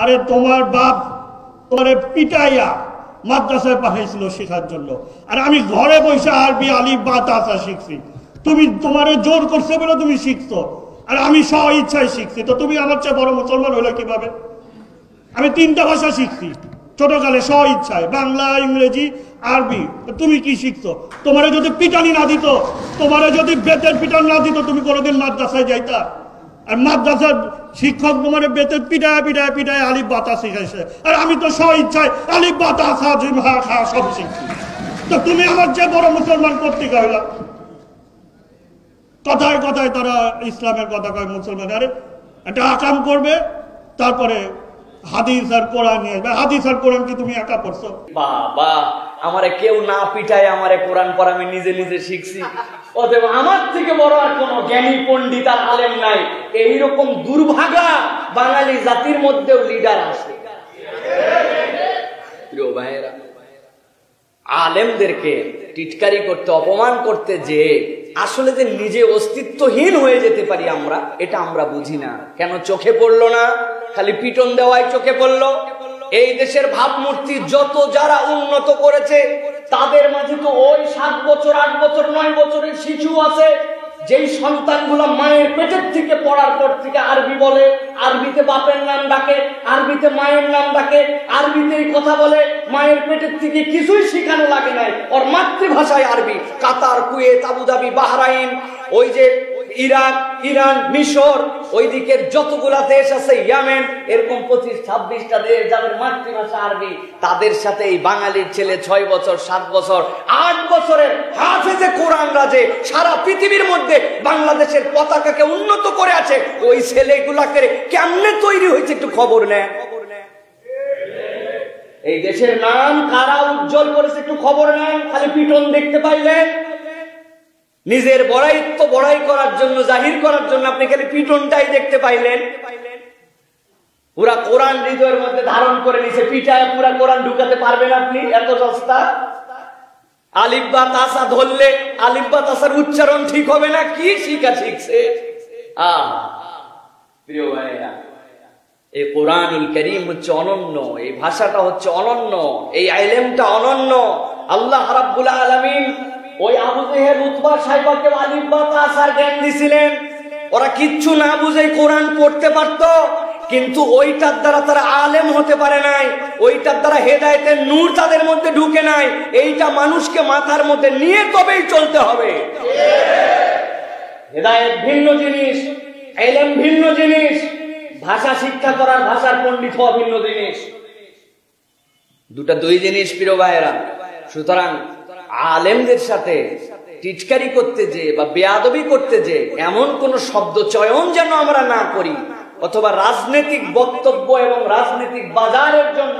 আরে তোমার বাপ তোমারে পিটাইয়া মাদ্রাসায় পাঠাইছিল শেখার জন্য, আর আমি ঘরে বসে আরবি আলিফ বা তাসা শিখছি। তুমি তোমারে জোর করছে বলে তুমি শিখছো, আর আমি স্ব ইচ্ছায় শিখছি। তো তুমি আমার চেয়ে বড় মুসলমান হইলে কিভাবে? আমি 3টা ভাষা শিখছি ছোটকালে স্ব ইচ্ছায়, বাংলা, ইংরেজি, আরবি। তুমি কি শিখছো? তোমারে যদি পিটানি না দিত, তোমারে যদি বেতের পিটান না দিত, তুমি কোনোদিন মাদ্রাসায় যাইতা? আর মাদ্রাসার শিক্ষক তোমার বেতের পিটায় পিটায় পিটায় আলিফ বাতা শিখাইছে, আর আমি তো স্ব ইচ্ছায় আলিফ বাতা খা সব শিখছি। তো তুমি আমার যে বড় মুসলমান পত্রিকা হইলা। কথায় কথায় তারা ইসলামের কথা কয় মুসলমান। আরে একটা আকাম করবে, তারপরে হাদিস আর কোরআন নিয়ে আসবে। হাদিস আর কোরআন কি তুমি একা পড়ছো? বাবা, আমারে কেউ না পিটায় আমারে কোরআন পড়া আমি নিজে নিজে শিখছি। অতএব আমার থেকে বড় আর কোন জ্ঞানী পণ্ডিত আর আলেম নাই। এইরকম দুর্ভাগা বাঙালি জাতির মধ্যেও লিডার আছে। প্রিয় ভাইয়েরা, আলেমদেরকে টিটকারি করতে, অপমান করতে যে আসলে যে নিজে অস্তিত্বহীন হয়ে যেতে পারি আমরা, এটা আমরা বুঝি না। কেন চোখে পড়লো না? খালি পিটন দেওয়ায় চোখে পড়লো। এই দেশের ভাবমূর্তি যত যারা উন্নত করেছে, তাদের মাঝে তো ওই 7 বছর 8 বছর 9 বছরের শিশু আছে, যেই সন্তানগুলো মায়ের পেটের থেকে পড়ার পর থেকে আরবি বলে, আরবিতে বাপের নাম ডাকে, আরবিতে মায়ের নাম ডাকে, আরবিতে কথা বলে। মায়ের পেটের থেকে কিছুই শেখানো লাগে নাই, ওর মাতৃভাষায় আরবি। কাতার, কুয়েত, আবুধাবি, বাহরাইন, ওই যে ইরাক, ইরান, মিশর, ওই দিকের যতগুলা দেশ আছে, ইয়েমেন, এরকম 25-26টা দেশ যাদের মাতৃভাষা আরবি, তাদের সাথে এই বাঙালির ছেলে 6 বছর 7 বছর 8 বছরের হাফেজে কোরআন রাজে সারা পৃথিবীর মধ্যে বাংলাদেশের পতাকাকে উন্নত করে আছে। ওই ছেলেগুলাকে কেমনে তৈরি হয়েছে একটু খবর নেয়। এই দেশের নাম কারা উজ্জ্বল করেছে একটু খবর নেয়। খালি পিটন দেখতে পাইলেন, নিজের বড়াইত্ব বড়াই করার জন্য, জাহির করার জন্য আপনি খালি পিটনটাই দেখতে পাইলেন। পুরা কোরআন হৃদয়ের মধ্যে ধারণ করে নিছে, পিটায় পুরা কোরআন ঢুকাতে পারবেন আপনি? এত সস্তা। আলিফ বা তাসা ধরলে আলিফ বা তাসার উচ্চারণ ঠিক হবে না? কি শিখা শিখছে। প্রিয় ভাইরা, এই কোরআনুল কারীম হচ্ছে অনন্য, এই ভাষাটা হচ্ছে অনন্য, এই ইলমটা অনন্য। আল্লাহ রাব্বুল আলামিন ওই আবু জেহেল, উতবা, সাইবাকে আলিফ বা তাসার জ্ঞান দিছিলেন। ওরা কিচ্ছু না বুঝে কোরআন পড়তে পারত, কিন্তু ওইটার দ্বারা তারা আলেম হতে পারে নাই, ওইটার দ্বারা হেদায়েতের নূর তাদের মধ্যে ঢুকে নাই। এইটা মানুষকে মাথার মধ্যে নিয়ে তবেই চলতে হবে। হেদায়েত ভিন্ন জিনিস, ইলম ভিন্ন জিনিস, ভাষা শিক্ষা করার, ভাষার পণ্ডিত হওয়া ভিন্ন জিনিস। দুই জিনিস প্রিয় ভাইয়েরা। সুতরাং আলেমদের সাথে টিটকারি করতে যে বা বেয়াদবি করতে যে এমন কোন শব্দ চয়ন যেন আমরা না করি, অথবা রাজনৈতিক বক্তব্য এবং রাজনৈতিক বাজারের জন্য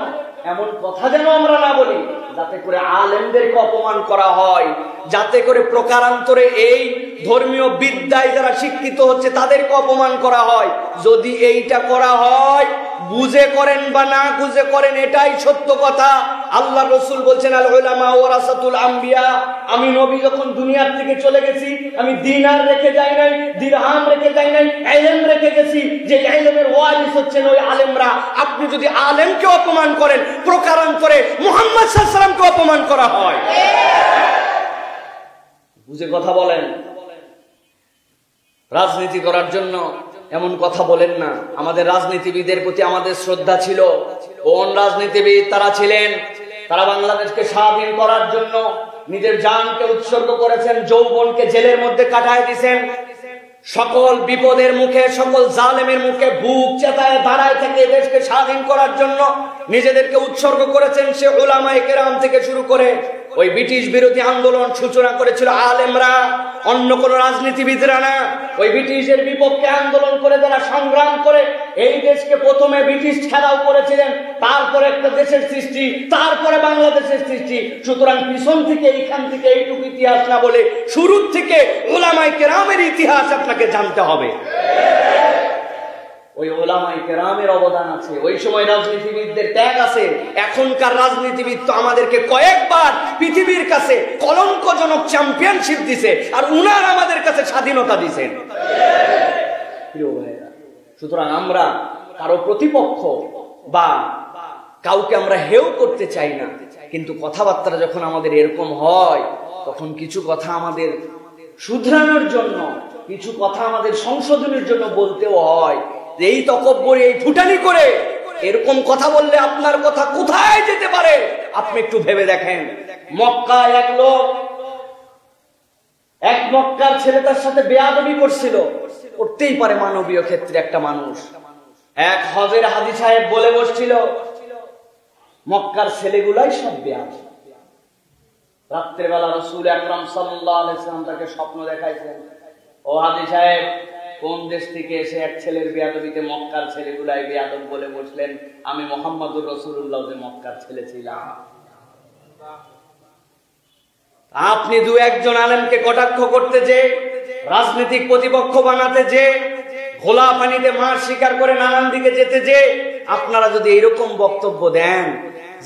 এমন কথা যেন আমরা না বলি যাতে করে আলেমদেরকে অপমান করা হয়, যাতে করে প্রকারান্তরে এই ধর্মীয় বিদ্যায় যারা শিক্ষিত হচ্ছে তাদেরকে অপমান করা হয়। যদি এইটা করা হয়, বুঝে করেন বা না বুঝে করেন, এটাই সত্য কথা। আল্লাহ রাসূল বলছেন, আল উলামা ওয়ারাসাতুল আম্বিয়া। আমি নবী যখন দুনিয়ার থেকে চলে গেছি, আমি দিনার রেখে যাই নাই, দিরহাম রেখে যাই নাই, ইলম রেখে গেছি। যে ইলমের ওয়ারিস হচ্ছেন ওই আলেমরা। আপনি যদি আলেমকে অপমান করেন, প্রকারান্তরে মুহাম্মদ সাল্লাল্লাহু আলাইহি ওয়াসাল্লামকে অপমান করা হয়। বুঝে কথা বলেন। রাজনীতি করার জন্য এমন কথা বলেন না। আমাদের রাজনীতিবিদের প্রতি আমাদের শ্রদ্ধা ছিল। কোন রাজনীতিবিদ তারা ছিলেন? তারা বাংলাদেশকে স্বাধীন করার জন্য নিজের জানকে উৎসর্গ করেছেন, যৌবনকে জেলের মধ্যে কাটায় দিয়েছেন। সকল বিপদের মুখে, সকল জালেমের মুখে বুক চেতায় দাঁড়ায় থেকে দেশকে স্বাধীন করার জন্য নিজেদেরকে উৎসর্গ করেছেন। সে উলামায়ে কেরাম থেকে শুরু করে ওই ব্রিটিশ বিরোধী আন্দোলন সূচনা করেছিল আলেমরা, অন্য কোন রাজনীতিবিদরা না। ওই ব্রিটিশের বিপক্ষে আন্দোলন করে যারা সংগ্রাম করে এই দেশকে প্রথমে ব্রিটিশ ছেড়াও করেছিলেন, তারপরে একটা দেশের সৃষ্টি, তারপরে বাংলাদেশের সৃষ্টি। সুতরাং পিছন থেকে, এইখান থেকে এইটুকু ইতিহাস না বলে শুরু থেকে উলামায়ে কেরামের ইতিহাস আপনাকে জানতে হবে। ওই উলামায়ে কেরামের অবদান আছে, ওই সময় রাজনীতিবিদদের ত্যাগ আছে। এখনকার রাজনীতিবিদ তো আমাদেরকে কয়েকবার পৃথিবীর কাছে কলঙ্কজনক চ্যাম্পিয়নশিপ দিছে, আর উনার আমাদের কাছে স্বাধীনতা দিছেন। প্রিয় ভাইরা, সুতরাং আমরা কারো প্রতিপক্ষ বা কাউকে আমরা হেও করতে চাই না, কিন্তু কথাবার্তা যখন আমাদের এরকম হয় তখন কিছু কথা আমাদের শুধরানোর জন্য, কিছু কথা আমাদের সংশোধনের জন্য বলতেও হয়। এই তকব্বরি, এই ফুটানি করে এরকম কথা বললে আপনার কথা কোথায় যেতে পারে আপনি একটু ভেবে দেখেন। মক্কায় এক মক্কার ছেলে তার সাথে বেয়াদবি করছিল, করতেই পারে মানবীয় ক্ষেত্রে একটা মানুষ। এক হজের হাজী সাহেব বলে বসছিল মক্কার ছেলেগুলাই সব বেয়াদব। রাত্রেবেলা রাসূল আকরাম সাল্লাল্লাহু আলাইহি ওয়াসাল্লাম তাকে স্বপ্ন দেখাইছেন, ও হাজী সাহেব, কোন দেশ থেকে এসে এক ছেলের বেয়াদবিতে মক্কার ছেলেগুলাই বেয়াদব বলে বসলেন? আমি মুহাম্মদুর রাসূলুল্লাহ যে মক্কার ছেলে ছিলাম। আপনি দু একজন আলেমকে কটাক্ষ করতে যে, রাজনৈতিক প্রতিপক্ষ বানাতে যে, ঘোলা পানিতে মাছ শিকার করে নানান দিকে যেতে যে, আপনারা যদি এরকম বক্তব্য দেন,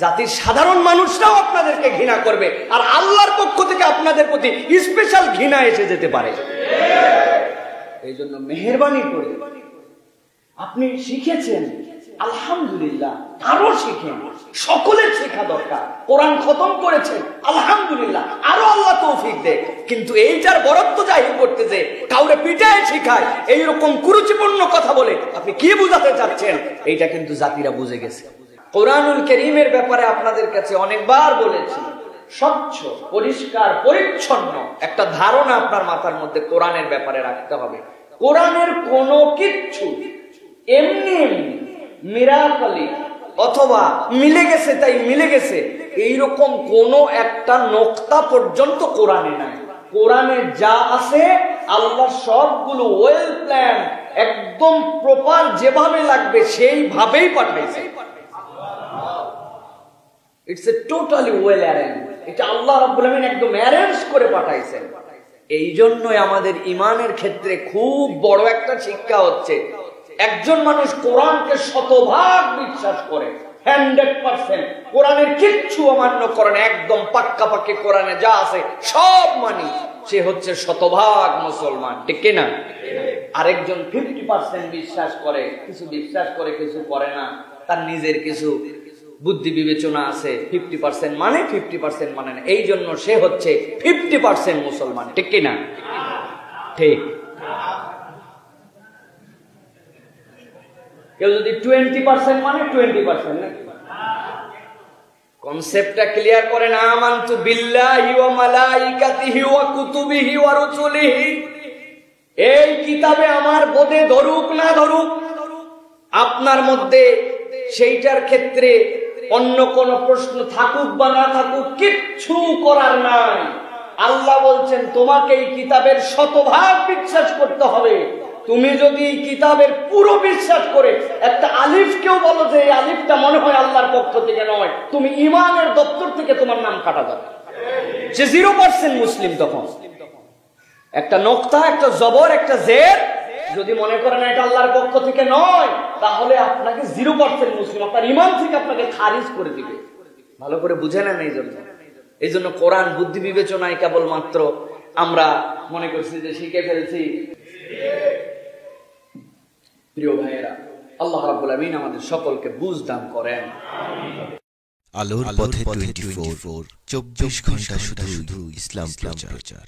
জাতির সাধারণ মানুষরাও আপনাদেরকে ঘৃণা করবে, আর আল্লাহর পক্ষ থেকে আপনাদের প্রতি স্পেশাল ঘৃণা এসে যেতে পারে। এই জন্য মেহেরবানি করে আপনি শিখেছেন, আলহামদুলিল্লাহ, আরো শিখেন, সকলের শেখা দরকার। কোরআন খতম করেছেন, আলহামদুলিল্লাহ, আরো আল্লাহ তৌফিক দেয়। কিন্তু এইটার বরত্ব জাহির করতে যে কাউরে পিটায় শিখায়, এইরকম কুরুচিপূর্ণ কথা বলে আপনি কি বুঝাতে চাচ্ছেন, এইটা কিন্তু জাতিরা বুঝে গেছে। কোরআনুল কারীমের ব্যাপারে আপনাদের কাছে অনেকবার বলেছি, স্বচ্ছ, পরিষ্কার, পরিচ্ছন্ন একটা ধারণা আপনার মাথার মধ্যে কোরআনের ব্যাপারে রাখতে হবে। কোরআনের কোনো কিচ্ছু এমনি এমনি মিরাকলি অথবা মিলে গেছে তাই মিলে গেছে এইরকম কোন একটা নোক্তা পর্যন্ত কোরআনে নাই। কোরআনে যা আছে আল্লাহ সবগুলো ওয়েল প্ল্যান, একদম প্রপার, যেভাবে লাগবে সেইভাবেই পাঠাইছে। It's a totally well arrange. এটা আল্লাহ রাব্বুল আলামিন একদম অ্যারেঞ্জ করে পাঠাইছেন। এই জন্যই আমাদের ইমানের ক্ষেত্রে খুব বড় একটা শিক্ষা হচ্ছে, একজন মানুষ কোরআনকে শতভাগ বিশ্বাস করে, 100%, কোরআনের কিচ্ছু অমান্য করে না, একদম পাক্কা পাক্কি কোরআনে যা আছে সব মানি, সে হচ্ছে শতভাগ মুসলমান, ঠিক কিনা? আরেকজন 50% বিশ্বাস করে, কিছু বিশ্বাস করে কিছু করে না, তার নিজের কিছু বুদ্ধি বিবেচনা আছে, 50% মানে 50% মানে না, এই জন্য সে হচ্ছে 50% মুসলমান, ঠিক কিনা? ঠিক। কেউ যদি 20% মানে 20% নাকি? কনসেপ্টটা ক্লিয়ার করেন। আমানতু বিল্লাহি ওয়া মালাইকাতিহি ওয়া কুতুবিহি ওয়া রুসুলিহি, এই কিতাবে আমার বোধে ধরুক না ধরুক, আপনার মধ্যে সেইটার ক্ষেত্রে অন্য কোন প্রশ্ন থাকুক বা না থাকুক, কিচ্ছু করার নাই। আল্লাহ বলছেন তোমাকে এই কিতাবের শতভাগ বিশ্বাস করতে হবে। তুমি যদি কিতাবের পুরো বিশ্বাস করে একটা আলিফকেও বলো যে এই আলিফটা মনে হয় আল্লাহর পক্ষ থেকে নয়, তুমি ইমানের দপ্তর থেকে তোমার নাম কাটা যাবে, সে 0% মুসলিম। তখন একটা নোক্তা, একটা জবর, একটা জের যদি মনে করেন এটা আল্লাহর পক্ষ থেকে নয়, তাহলে আপনাকে 0% মুসলিম, আপনার ইমান থেকে আপনাকে খারিজ করে দিবে। ভালো করে বুঝে নেন। এই জন্য কোরআন বুদ্ধি বিবেচনায় কেবলমাত্র আমরা মনে করছি যে শিখে ফেলছি। প্রিয় ভাইয়েরা, আল্লাহ রাব্বুল আমিন আমাদের সকলকে বুঝ দান করেন। আলোর পথে 24, 24 ঘন্টা শুধু ইসলাম প্রচার।